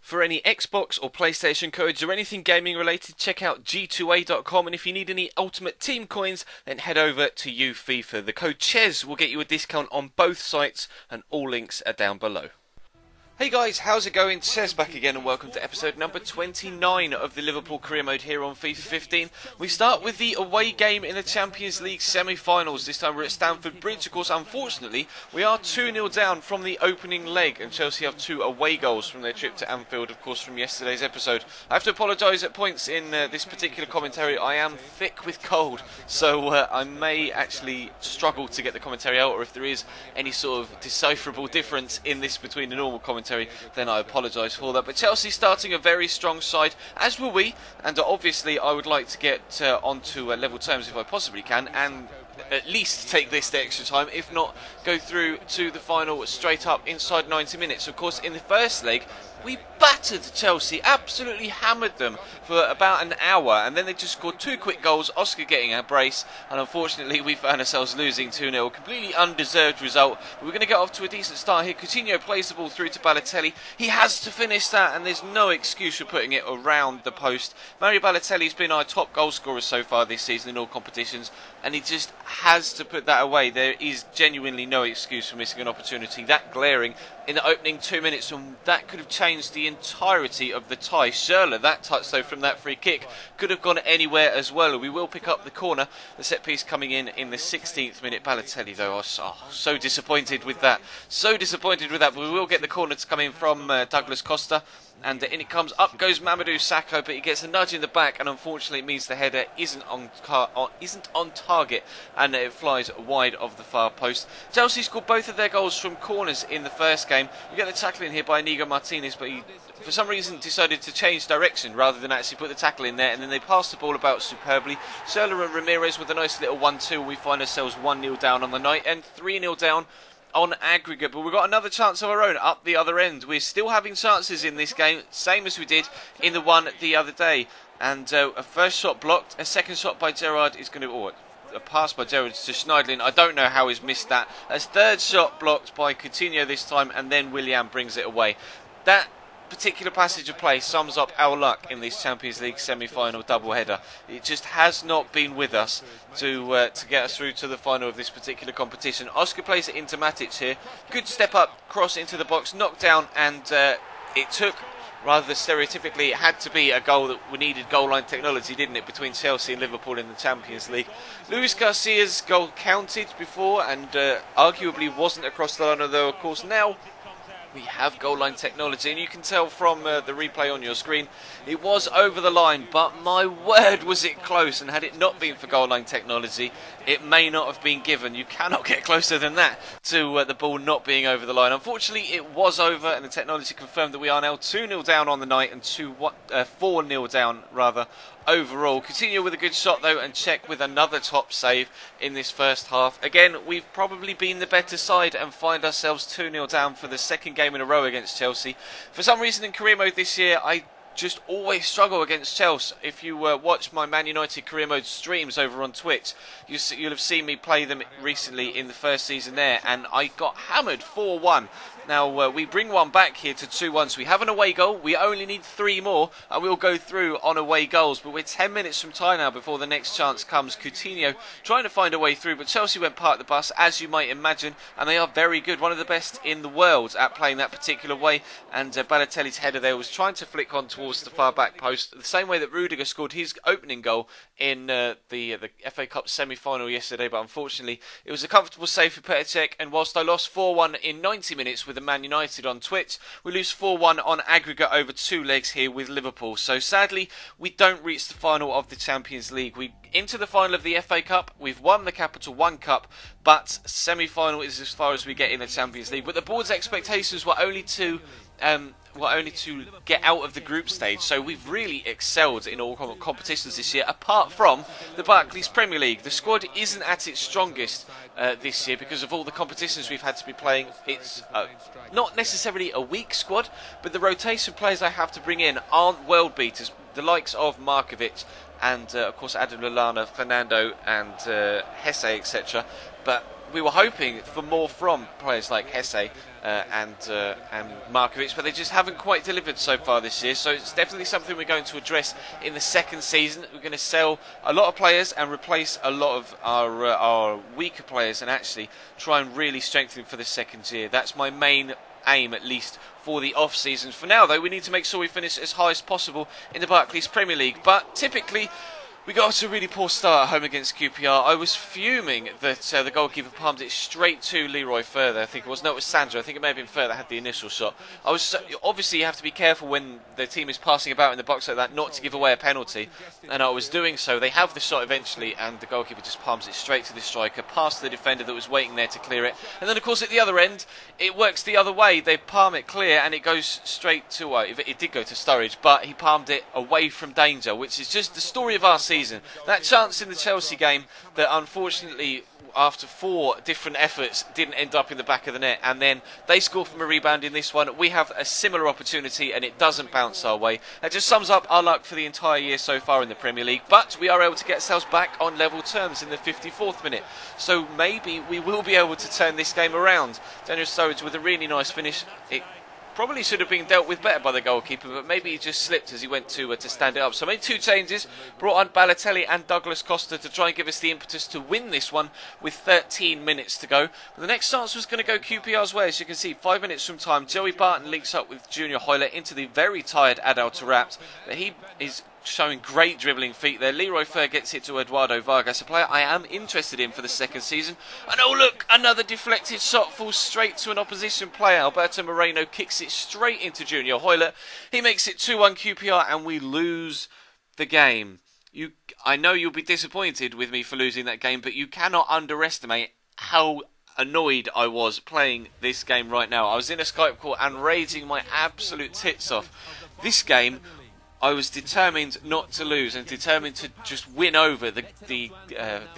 For any Xbox or PlayStation codes or anything gaming related, check out g2a.com, and if you need any Ultimate Team coins, then head over to FIFA. The code CHES will get you a discount on both sites, and all links are down below. Hey guys, how's it going? Chez back again, and welcome to episode number 29 of the Liverpool career mode here on FIFA 15. We start with the away game in the Champions League semi-finals. This time we're at Stamford Bridge. Of course, unfortunately, we are 2-0 down from the opening leg, and Chelsea have 2 away goals from their trip to Anfield, of course, from yesterday's episode. I have to apologise at points in this particular commentary. I am thick with cold, so I may actually struggle to get the commentary out, or if there is any sort of decipherable difference in this between the normal commentary, then I apologise for that. But Chelsea starting a very strong side, as will we, and obviously I would like to get onto level terms if I possibly can, and at least take this to extra time, if not go through to the final straight up inside 90 minutes. Of course, in the first leg we battered Chelsea, absolutely hammered them for about an hour, and then they just scored 2 quick goals, Oscar getting a brace, and unfortunately we found ourselves losing 2-0. Completely undeserved result, but we're going to get off to a decent start here. Coutinho plays the ball through to Balotelli. He has to finish that, and there's no excuse for putting it around the post. Mario Balotelli's been our top goal scorer so far this season in all competitions, and he just has to put that away. There is genuinely no excuse for missing an opportunity that glaring in the opening 2 minutes, and that could have changed the entirety of the tie. Schürrle, that touch though from that free kick, could have gone anywhere as well. We will pick up the corner. The set piece coming in the 16th minute. Balotelli though, so disappointed with that. So disappointed with that, but we will get the corner to come in from Douglas Costa. And in it comes, up goes Mamadou Sakho, but he gets a nudge in the back, and unfortunately it means the header isn't on target, and it flies wide of the far post. Chelsea scored both of their goals from corners in the first game. We get the tackle in here by Inigo Martinez, but he for some reason decided to change direction rather than actually put the tackle in there, and then they passed the ball about superbly. Schürrle and Ramirez with a nice little 1-2. We find ourselves 1-0 down on the night and 3-0 down on aggregate, but we've got another chance of our own up the other end. We're still having chances in this game, same as we did in the one the other day. And a first shot blocked, a second shot by Gerrard is going to... a pass by Gerrard to Schneiderlin. I don't know how he's missed that. A third shot blocked by Coutinho this time, and then Willian brings it away. That particular passage of play sums up our luck in this Champions League semi-final doubleheader. It just has not been with us to get us through to the final of this particular competition. Oscar plays it into Matic here. Good step up, cross into the box, knocked down, and it took, rather stereotypically, it had to be a goal that we needed goal line technology, didn't it, between Chelsea and Liverpool in the Champions League. Luis Garcia's goal counted before, and arguably wasn't across the line, although of course now we have goal line technology, and you can tell from the replay on your screen it was over the line, but my word was it close, and had it not been for goal line technology it may not have been given. You cannot get closer than that to the ball not being over the line. Unfortunately it was over, and the technology confirmed that we are now 2-0 down on the night and 4-0 down rather overall. Coutinho with a good shot though, and Cech with another top save in this first half. Again, we've probably been the better side and find ourselves 2-0 down for the second game in a row against Chelsea. For some reason in career mode this year I just always struggle against Chelsea. If you watch my Man United career mode streams over on Twitch, you'll have seen me play them recently in the first season there, and I got hammered 4-1. Now we bring one back here to 2-1, so we have an away goal. We only need 3 more and we'll go through on away goals, but we're 10 minutes from tie now before the next chance comes. Coutinho trying to find a way through, but Chelsea went part of the bus, as you might imagine, and they are very good, one of the best in the world at playing that particular way. And Balotelli's header there was trying to flick on towards the far back post, the same way that Rudiger scored his opening goal in the FA Cup semi-final yesterday, but unfortunately it was a comfortable save for Petr Cech. And whilst I lost 4-1 in 90 minutes with the Man United on Twitch, we lose 4-1 on aggregate over 2 legs here with Liverpool. So sadly we don't reach the final of the Champions League. We into the final of the FA Cup. We've won the Capital One Cup, but semi-final is as far as we get in the Champions League. But the board's expectations were only to get out of the group stage, so we've really excelled in all competitions this year, apart from the Barclays Premier League. The squad isn't at its strongest this year because of all the competitions we've had to be playing. It's not necessarily a weak squad, but the rotation players I have to bring in aren't world beaters, the likes of Markovic and of course Adam Lallana, Fernando and Hesse, etc. But we were hoping for more from players like Hesse and Markovic, but they just haven't quite delivered so far this year. So it's definitely something we're going to address in the second season. We're going to sell a lot of players and replace a lot of our weaker players, and actually try and really strengthen for the second year. That's my main aim, at least for the off season. For now though, we need to make sure we finish as high as possible in the Barclays Premier League, but typically we got off to a really poor start at home against QPR. I was fuming that the goalkeeper palmed it straight to Leroy Further. I think it was, no, it was Sandro. I think it may have been Further that had the initial shot. Obviously you have to be careful when the team is passing about in the box like that not to give away a penalty, and I was doing so. They have the shot eventually, and the goalkeeper just palms it straight to the striker, past the defender that was waiting there to clear it. And then of course at the other end it works the other way. They palm it clear and it goes straight to, it did go to Sturridge, but he palmed it away from danger, which is just the story of our season. That chance in the Chelsea game that unfortunately after 4 different efforts didn't end up in the back of the net, and then they score from a rebound in this one. We have a similar opportunity and it doesn't bounce our way. That just sums up our luck for the entire year so far in the Premier League, but we are able to get ourselves back on level terms in the 54th minute, so maybe we will be able to turn this game around. Daniel Sturridge with a really nice finish. It probably should have been dealt with better by the goalkeeper, but maybe he just slipped as he went to stand it up. So I made 2 changes, brought on Balotelli and Douglas Costa to try and give us the impetus to win this one with 13 minutes to go. But the next chance was going to go QPR's way. As you can see, 5 minutes from time, Joey Barton links up with Junior Hoylett into the very tired Adel Taarabt, but he is showing great dribbling feet there. Leroy Fer gets it to Eduardo Vargas, a player I am interested in for the second season. And oh look, another deflected shot falls straight to an opposition player. Alberto Moreno kicks it straight into Junior Hoylett. He makes it 2-1 QPR and we lose the game. I know you'll be disappointed with me for losing that game, but you cannot underestimate how annoyed I was playing this game right now. I was in a Skype call and raging my absolute tits off. This game, I was determined not to lose and determined to just win over the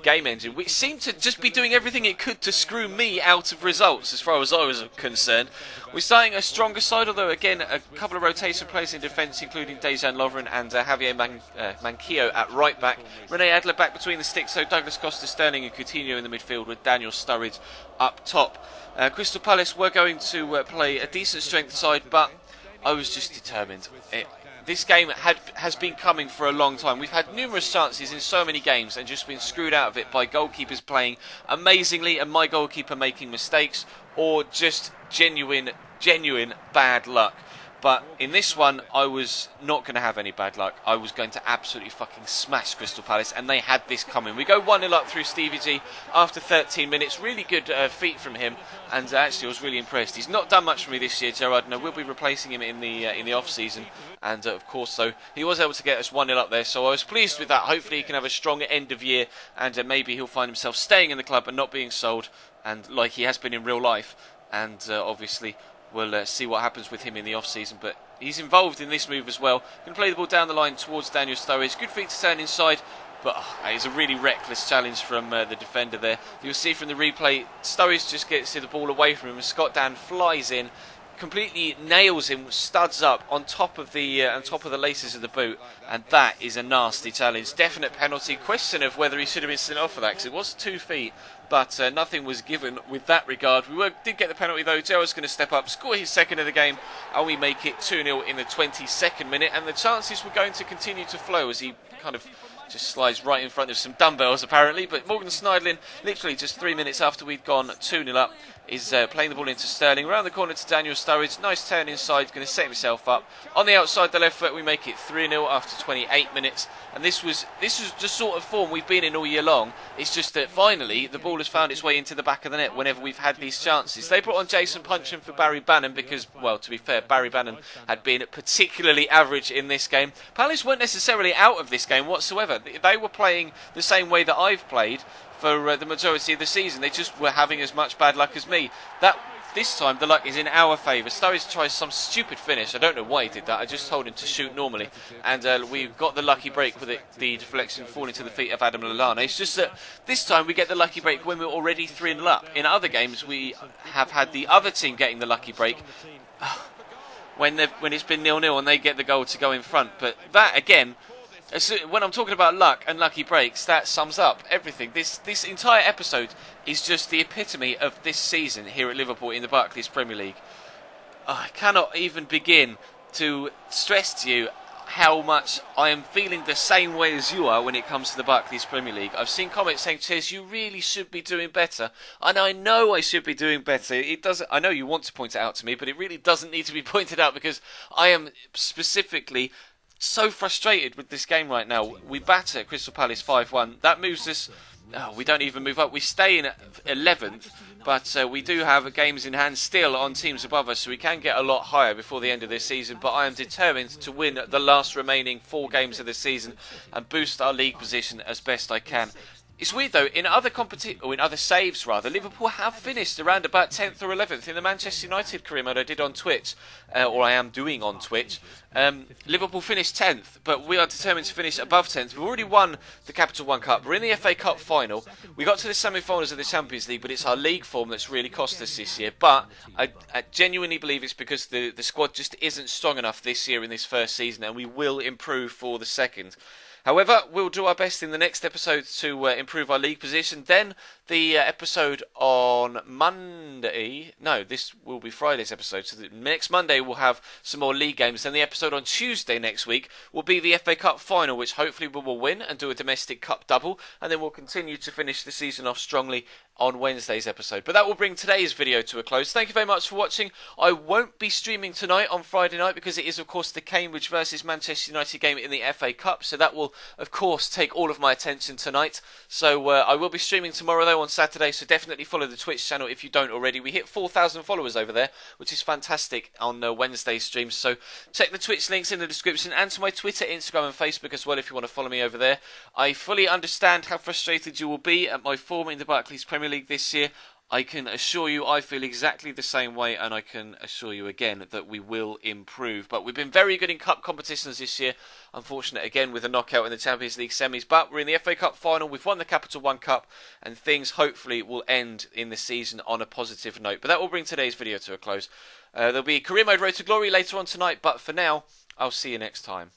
game engine, which seemed to just be doing everything it could to screw me out of results as far as I was concerned. We're starting a stronger side, although again a couple of rotation players in defence, including Dejan Lovren and Javier Manquillo at right back. Rene Adler back between the sticks, so Douglas Costa, Sterling and Coutinho in the midfield with Daniel Sturridge up top. Crystal Palace were going to play a decent strength side, but I was just determined. This game has been coming for a long time. We've had numerous chances in so many games and just been screwed out of it by goalkeepers playing amazingly and my goalkeeper making mistakes, or just genuine bad luck. But in this one, I was not going to have any bad luck. I was going to absolutely fucking smash Crystal Palace, and they had this coming. We go 1-0 up through Stevie G after 13 minutes. Really good feat from him, and actually I was really impressed. He's not done much for me this year, Gerard, and I will be replacing him in the off-season. And of course, so he was able to get us 1-0 up there, so I was pleased with that. Hopefully he can have a strong end of year, and maybe he'll find himself staying in the club and not being sold, and like he has been in real life. And obviously we'll see what happens with him in the off-season, but he's involved in this move as well. Going to play the ball down the line towards Daniel Sturridge. Good feet to turn inside, but it's a really reckless challenge from the defender there. You'll see from the replay, Sturridge just gets the ball away from him, and Scott Dan flies in, completely nails him, studs up on top of the laces of the boot, and that is a nasty challenge. Definite penalty. Question of whether he should have been sent off for that, because it was 2 feet, but nothing was given with that regard. We did get the penalty though. Gerrard's going to step up, score his second of the game, and we make it 2-0 in the 22nd minute, and the chances were going to continue to flow as he kind of just slides right in front of some dumbbells apparently. But Morgan Schneidlin, literally just 3 minutes after we'd gone 2-0 up, is playing the ball into Sterling, around the corner to Daniel Sturridge. Nice turn inside, going to set himself up on the outside the left foot. We make it 3-0 after 28 minutes, and this was the sort of form we've been in all year long. It's just that finally the ball has found its way into the back of the net whenever we've had these chances. They brought on Jason Puncheon for Barry Bannon because, well, to be fair, Barry Bannon had been particularly average in this game. Palace weren't necessarily out of this game whatsoever. They were playing the same way that I've played for the majority of the season. They just were having as much bad luck as me. This time the luck is in our favour. Sturridge tries some stupid finish. I don't know why he did that. I just told him to shoot normally, and we got the lucky break with the deflection falling to the feet of Adam Lallana. It's just that this time we get the lucky break when we're already 3-0 up. In other games we have had the other team getting the lucky break when it's been 0-0 and they get the goal to go in front. But that again, When I'm talking about luck and lucky breaks, that sums up everything. This entire episode is just the epitome of this season here at Liverpool in the Barclays Premier League. I cannot even begin to stress to you how much I am feeling the same way as you are when it comes to the Barclays Premier League. I've seen comments saying, Ches, you really should be doing better. And I know I should be doing better. It doesn't. I know you want to point it out to me, but it really doesn't need to be pointed out because I am specifically so frustrated with this game right now. We batter Crystal Palace 5-1. That moves us. Oh, we don't even move up. We stay in 11th, but we do have games in hand still on teams above us, so we can get a lot higher before the end of this season. But I am determined to win the last remaining 4 games of the season and boost our league position as best I can. It's weird though, in other saves rather, Liverpool have finished around about 10th or 11th in the Manchester United career mode I did on Twitch, or I am doing on Twitch. Liverpool finished 10th, but we are determined to finish above 10th. We've already won the Capital One Cup, we're in the FA Cup final, we got to the semi-finals of the Champions League, but it's our league form that's really cost us this year. But I genuinely believe it's because the squad just isn't strong enough this year in this first season, and we will improve for the second. However, we'll do our best in the next episode to improve our league position. Then the episode on Monday, no, this will be Friday's episode, so next Monday we'll have some more league games. Then the episode on Tuesday next week will be the FA Cup final, which hopefully we will win and do a domestic cup double, and then we'll continue to finish the season off strongly on Wednesday's episode. But that will bring today's video to a close. Thank you very much for watching. I won't be streaming tonight on Friday night because it is of course the Cambridge versus Manchester United game in the FA Cup, so that will of course take all of my attention tonight. So I will be streaming tomorrow though on Saturday, so definitely follow the Twitch channel if you don't already. We hit 4,000 followers over there, which is fantastic on Wednesday's streams, so check the Twitch links in the description and to my Twitter, Instagram and Facebook as well if you want to follow me over there. I fully understand how frustrated you will be at my form in the Barclays Premier League this year. I can assure you I feel exactly the same way, and I can assure you again that we will improve. But we've been very good in cup competitions this year. Unfortunate again with a knockout in the Champions League semis, but we're in the FA Cup final. We've won the Capital One Cup, and things hopefully will end in the season on a positive note. But that will bring today's video to a close. There'll be Career Mode Road to Glory later on tonight, but for now, I'll see you next time.